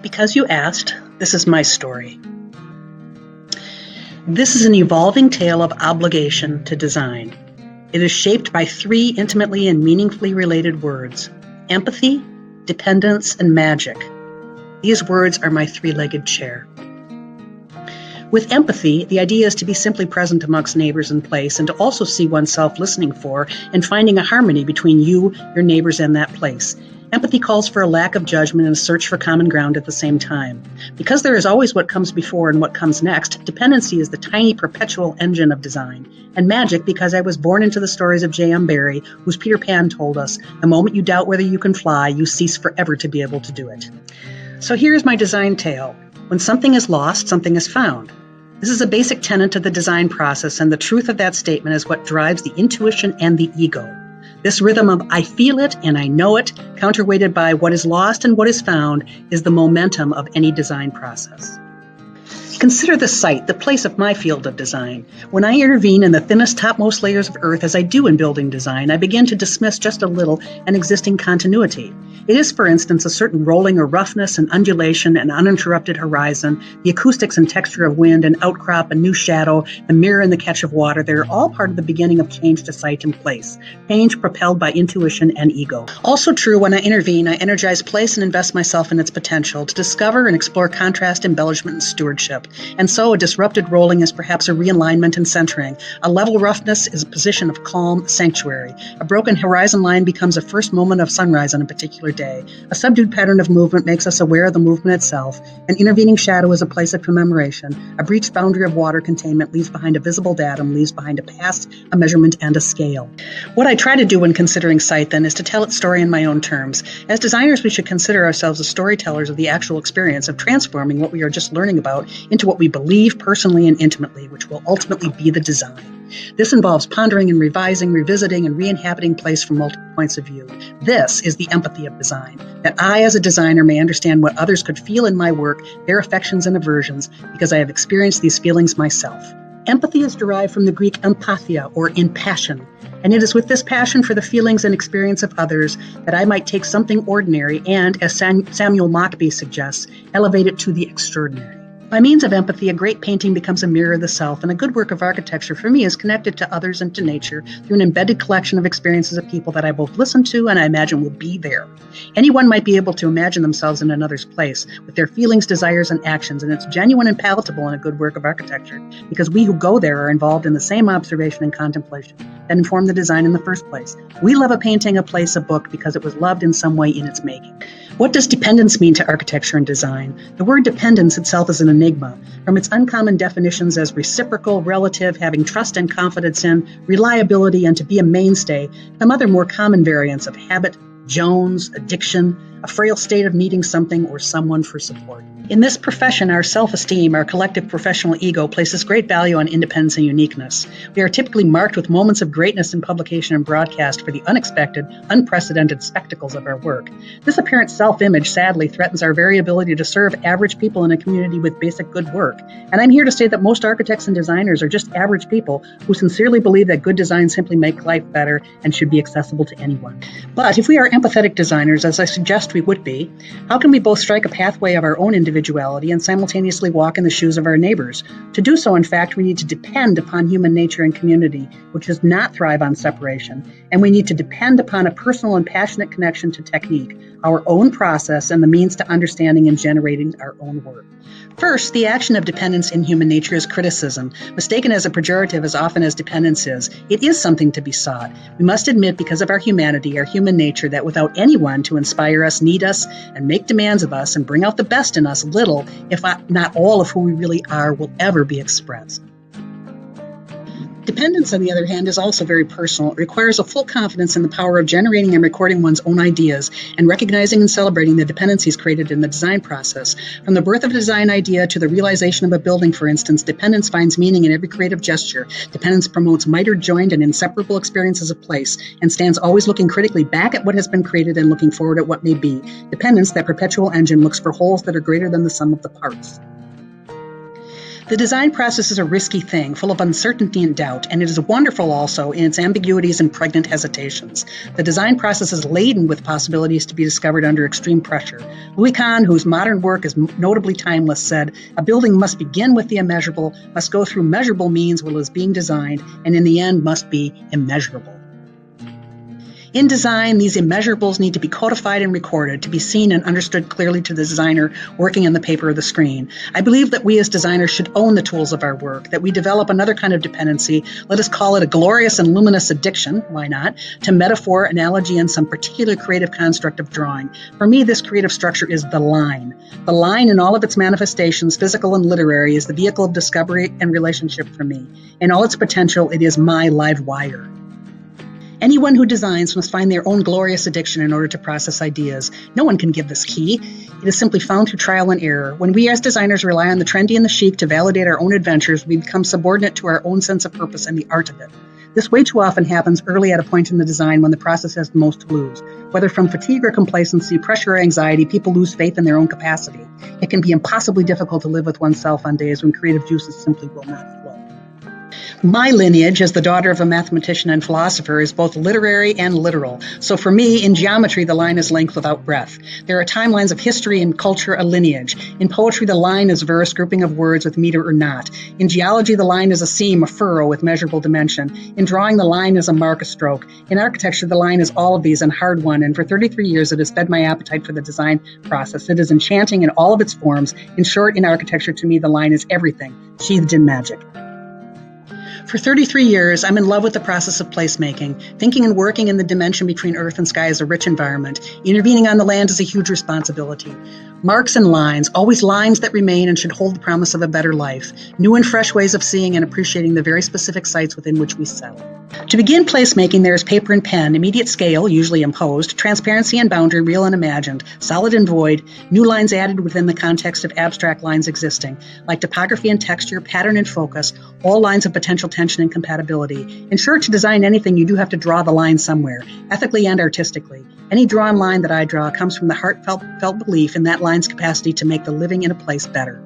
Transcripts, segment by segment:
Because you asked, this is my story. This is an evolving tale of obligation to design. It is shaped by three intimately and meaningfully related words: empathy, dependence, and magic. These words are my three-legged chair. With empathy, the idea is to be simply present amongst neighbors and place, and to also see oneself listening for and finding a harmony between you, your neighbors, and that place. Empathy calls for a lack of judgment and a search for common ground at the same time. Because there is always what comes before and what comes next, dependency is the tiny perpetual engine of design. And magic, because I was born into the stories of J.M. Barrie, whose Peter Pan told us, the moment you doubt whether you can fly, you cease forever to be able to do it. So here's my design tale. When something is lost, something is found. This is a basic tenet of the design process, and the truth of that statement is what drives the intuition and the ego. This rhythm of I feel it and I know it, counterweighted by what is lost and what is found, is the momentum of any design process. Consider the site, the place of my field of design. When I intervene in the thinnest, topmost layers of earth, as I do in building design, I begin to dismiss just a little an existing continuity. It is, for instance, a certain rolling or roughness and undulation and uninterrupted horizon, the acoustics and texture of wind, an outcrop, a new shadow, the mirror and the catch of water. They're all part of the beginning of change to site and place, change propelled by intuition and ego. Also true, when I intervene, I energize place and invest myself in its potential to discover and explore contrast, embellishment, and stewardship. And so a disrupted rolling is perhaps a realignment and centering. A level roughness is a position of calm, sanctuary. A broken horizon line becomes a first moment of sunrise on a particular day. A subdued pattern of movement makes us aware of the movement itself. An intervening shadow is a place of commemoration. A breached boundary of water containment leaves behind a visible datum, leaves behind a past, a measurement, and a scale. What I try to do when considering site, then, is to tell its story in my own terms. As designers, we should consider ourselves as storytellers of the actual experience of transforming what we are just learning about into what we believe personally and intimately, which will ultimately be the design. This involves pondering and revising, revisiting, and re-inhabiting place from multiple points of view. This is the empathy of design, that I, as a designer, may understand what others could feel in my work, their affections and aversions, because I have experienced these feelings myself. Empathy is derived from the Greek empathia, or in passion, and it is with this passion for the feelings and experience of others that I might take something ordinary and, as Samuel Mockbee suggests, elevate it to the extraordinary. By means of empathy, a great painting becomes a mirror of the self, and a good work of architecture for me is connected to others and to nature through an embedded collection of experiences of people that I both listen to and I imagine will be there. Anyone might be able to imagine themselves in another's place with their feelings, desires, and actions, and it's genuine and palatable in a good work of architecture because we who go there are involved in the same observation and contemplation that informed the design in the first place. We love a painting, a place, a book because it was loved in some way in its making. What does dependence mean to architecture and design? The word dependence itself is an enigma. From its uncommon definitions as reciprocal, relative, having trust and confidence in, reliability, and to be a mainstay, come other more common variants of habit, Jones, addiction, a frail state of needing something or someone for support. In this profession, our self-esteem, our collective professional ego, places great value on independence and uniqueness. We are typically marked with moments of greatness in publication and broadcast for the unexpected, unprecedented spectacles of our work. This apparent self-image, sadly, threatens our very ability to serve average people in a community with basic good work. And I'm here to say that most architects and designers are just average people who sincerely believe that good design simply makes life better and should be accessible to anyone. But if we are empathetic designers, as I suggest we would be, how can we both strike a pathway of our own individuality and simultaneously walk in the shoes of our neighbors? To do so, in fact, we need to depend upon human nature and community, which does not thrive on separation, and we need to depend upon a personal and passionate connection to technique, our own process, and the means to understanding and generating our own work. First, the action of dependence in human nature is criticism. Mistaken as a pejorative as often as dependence is, it is something to be sought. We must admit, because of our humanity, our human nature, that without anyone to inspire us, need us, and make demands of us, and bring out the best in us, little, if not all of who we really are, will ever be expressed. Dependence, on the other hand, is also very personal. It requires a full confidence in the power of generating and recording one's own ideas and recognizing and celebrating the dependencies created in the design process. From the birth of a design idea to the realization of a building, for instance, dependence finds meaning in every creative gesture. Dependence promotes mitered-joined and inseparable experiences of place and stands always looking critically back at what has been created and looking forward at what may be. Dependence, that perpetual engine, looks for wholes that are greater than the sum of the parts. The design process is a risky thing, full of uncertainty and doubt, and it is wonderful also in its ambiguities and pregnant hesitations. The design process is laden with possibilities to be discovered under extreme pressure. Louis Kahn, whose modern work is notably timeless, said, "A building must begin with the immeasurable, must go through measurable means while it is being designed, and in the end must be immeasurable." In design, these immeasurables need to be codified and recorded to be seen and understood clearly to the designer working on the paper or the screen. I believe that we as designers should own the tools of our work, that we develop another kind of dependency, let us call it a glorious and luminous addiction, why not, to metaphor, analogy, and some particular creative construct of drawing. For me, this creative structure is the line. The line in all of its manifestations, physical and literary, is the vehicle of discovery and relationship for me. In all its potential, it is my live wire. Anyone who designs must find their own glorious addiction in order to process ideas. No one can give this key. It is simply found through trial and error. When we as designers rely on the trendy and the chic to validate our own adventures, we become subordinate to our own sense of purpose and the art of it. This way too often happens early at a point in the design when the process has the most to lose. Whether from fatigue or complacency, pressure or anxiety, people lose faith in their own capacity. It can be impossibly difficult to live with oneself on days when creative juices simply will not flow. My lineage as the daughter of a mathematician and philosopher is both literary and literal. So for me, in geometry, the line is length without breadth. There are timelines of history and culture, a lineage. In poetry, the line is verse, grouping of words with meter or not. In geology, the line is a seam, a furrow with measurable dimension. In drawing, the line is a mark, a stroke. In architecture, the line is all of these and hard won. And for 33 years, it has fed my appetite for the design process. It is enchanting in all of its forms. In short, in architecture, to me, the line is everything, sheathed in magic. For 33 years, I'm in love with the process of placemaking. Thinking and working in the dimension between earth and sky is a rich environment. Intervening on the land is a huge responsibility. Marks and lines, always lines that remain and should hold the promise of a better life. New and fresh ways of seeing and appreciating the very specific sites within which we settle. To begin placemaking, there is paper and pen, immediate scale, usually imposed, transparency and boundary, real and imagined, solid and void, new lines added within the context of abstract lines existing, like topography and texture, pattern and focus, all lines of potential tension and compatibility. In short, to design anything, you do have to draw the line somewhere, ethically and artistically. Any drawn line that I draw comes from the heartfelt belief in that line's capacity to make the living in a place better.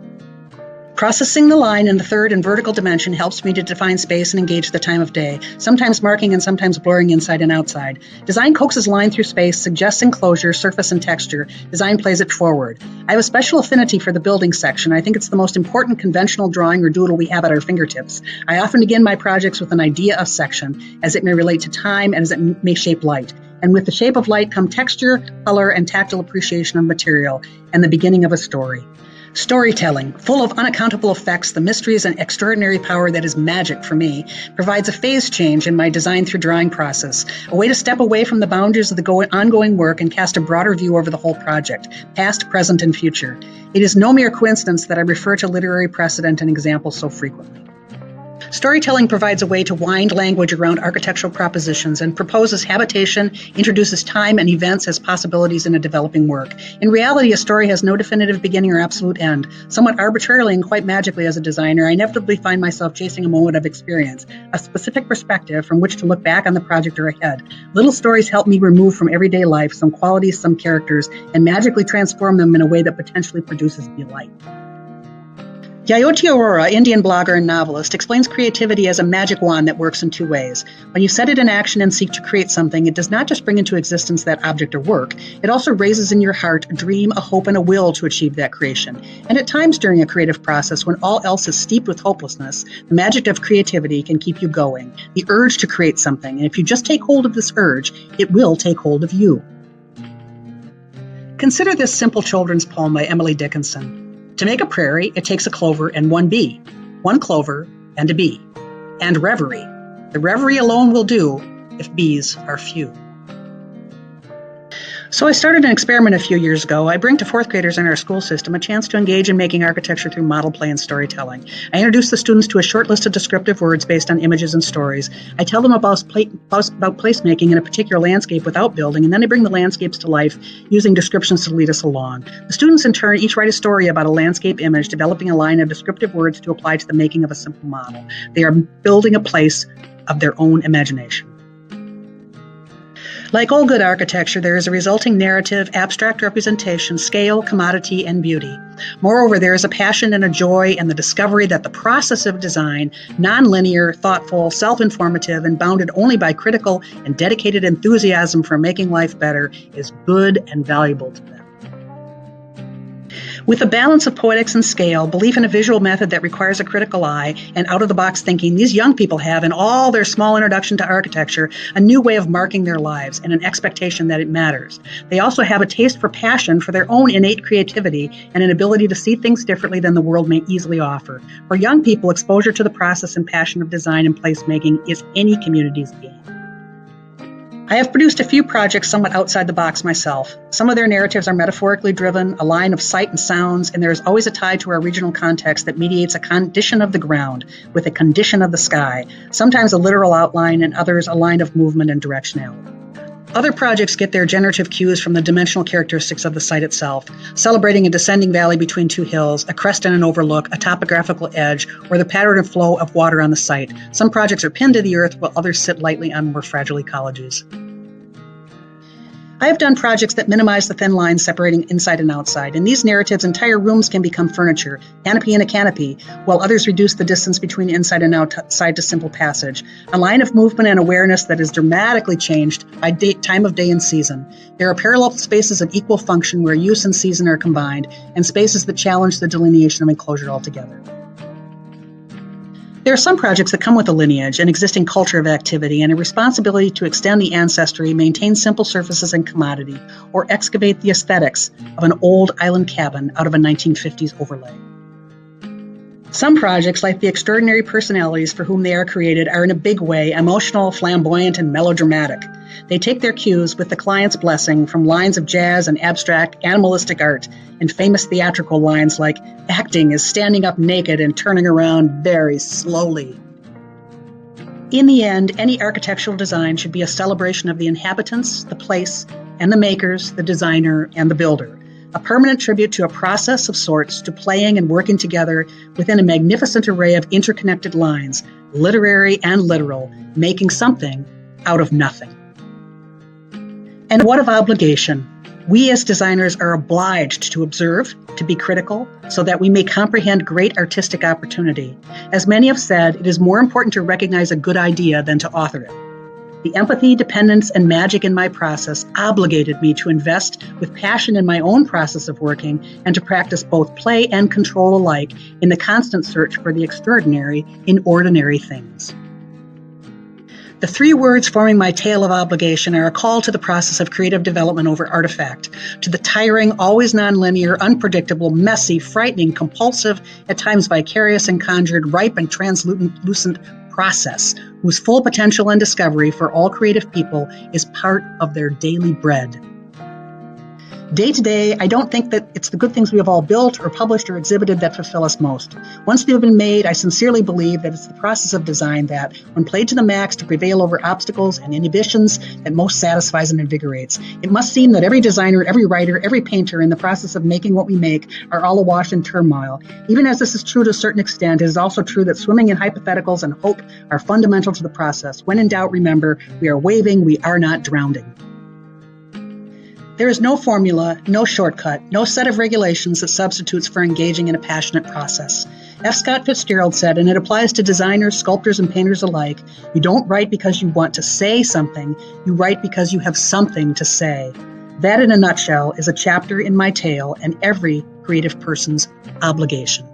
Processing the line in the third and vertical dimension helps me to define space and engage the time of day, sometimes marking and sometimes blurring inside and outside. Design coaxes line through space, suggests enclosure, surface, and texture. Design plays it forward. I have a special affinity for the building section. I think it's the most important conventional drawing or doodle we have at our fingertips. I often begin my projects with an idea of section, as it may relate to time and as it may shape light. And with the shape of light come texture, color, and tactile appreciation of material, and the beginning of a story. Storytelling, full of unaccountable effects, the mysteries and extraordinary power that is magic for me, provides a phase change in my design through drawing process, a way to step away from the boundaries of the ongoing work and cast a broader view over the whole project, past, present, and future. It is no mere coincidence that I refer to literary precedent and examples so frequently. Storytelling provides a way to wind language around architectural propositions and proposes habitation, introduces time and events as possibilities in a developing work. In reality, a story has no definitive beginning or absolute end. Somewhat arbitrarily and quite magically as a designer, I inevitably find myself chasing a moment of experience, a specific perspective from which to look back on the project or ahead. Little stories help me remove from everyday life some qualities, some characters, and magically transform them in a way that potentially produces delight. Jayoti Arora, Indian blogger and novelist, explains creativity as a magic wand that works in two ways. When you set it in action and seek to create something, it does not just bring into existence that object or work, it also raises in your heart a dream, a hope, and a will to achieve that creation. And at times during a creative process, when all else is steeped with hopelessness, the magic of creativity can keep you going, the urge to create something. And if you just take hold of this urge, it will take hold of you. Consider this simple children's poem by Emily Dickinson. To make a prairie, it takes a clover and one bee, one clover and a bee, and reverie. The reverie alone will do if bees are few. So I started an experiment a few years ago. I bring to fourth graders in our school system a chance to engage in making architecture through model play and storytelling. I introduce the students to a short list of descriptive words based on images and stories. I tell them about placemaking in a particular landscape without building, and then I bring the landscapes to life using descriptions to lead us along. The students in turn each write a story about a landscape image, developing a line of descriptive words to apply to the making of a simple model. They are building a place of their own imagination. Like all good architecture, there is a resulting narrative, abstract representation, scale, commodity, and beauty. Moreover, there is a passion and a joy and the discovery that the process of design, nonlinear, thoughtful, self-informative, and bounded only by critical and dedicated enthusiasm for making life better, is good and valuable to them. With a balance of poetics and scale, belief in a visual method that requires a critical eye, and out-of-the-box thinking, these young people have, in all their small introduction to architecture, a new way of marking their lives and an expectation that it matters. They also have a taste for passion for their own innate creativity and an ability to see things differently than the world may easily offer. For young people, exposure to the process and passion of design and placemaking is any community's gain. I have produced a few projects somewhat outside the box myself. Some of their narratives are metaphorically driven, a line of sight and sounds, and there is always a tie to our regional context that mediates a condition of the ground with a condition of the sky, sometimes a literal outline and others a line of movement and directionality. Other projects get their generative cues from the dimensional characteristics of the site itself, celebrating a descending valley between two hills, a crest and an overlook, a topographical edge, or the pattern and flow of water on the site. Some projects are pinned to the earth, while others sit lightly on more fragile ecologies. I have done projects that minimize the thin lines separating inside and outside. In these narratives, entire rooms can become furniture, canopy and a canopy, while others reduce the distance between inside and outside to simple passage. A line of movement and awareness that is dramatically changed by time of day and season. There are parallel spaces of equal function where use and season are combined, and spaces that challenge the delineation of enclosure altogether. There are some projects that come with a lineage, an existing culture of activity, and a responsibility to extend the ancestry, maintain simple surfaces and commodity, or excavate the aesthetics of an old island cabin out of a 1950s overlay. Some projects, like the extraordinary personalities for whom they are created, are in a big way emotional, flamboyant, and melodramatic. They take their cues, with the client's blessing, from lines of jazz and abstract, animalistic art, and famous theatrical lines like, "Acting is standing up naked and turning around very slowly." In the end, any architectural design should be a celebration of the inhabitants, the place, and the makers, the designer, and the builder. A permanent tribute to a process of sorts, to playing and working together within a magnificent array of interconnected lines, literary and literal, making something out of nothing. And what of obligation? We as designers are obliged to observe, to be critical, so that we may comprehend great artistic opportunity. As many have said, it is more important to recognize a good idea than to author it. The empathy, dependence, and magic in my process obligated me to invest with passion in my own process of working and to practice both play and control alike in the constant search for the extraordinary in ordinary things. The three words forming my tale of obligation are a call to the process of creative development over artifact, to the tiring, always nonlinear, unpredictable, messy, frightening, compulsive, at times vicarious and conjured, ripe and translucent process, whose full potential and discovery for all creative people is part of their daily bread. Day to day, I don't think that it's the good things we have all built or published or exhibited that fulfill us most. Once they have been made, I sincerely believe that it's the process of design that, when played to the max to prevail over obstacles and inhibitions, that most satisfies and invigorates. It must seem that every designer, every writer, every painter in the process of making what we make are all awash in turmoil. Even as this is true to a certain extent, it is also true that swimming in hypotheticals and hope are fundamental to the process. When in doubt, remember, we are waving, we are not drowning. There is no formula, no shortcut, no set of regulations that substitutes for engaging in a passionate process. F. Scott Fitzgerald said, and it applies to designers, sculptors, and painters alike, you don't write because you want to say something, you write because you have something to say. That, in a nutshell, is a chapter in my tale and every creative person's obligation.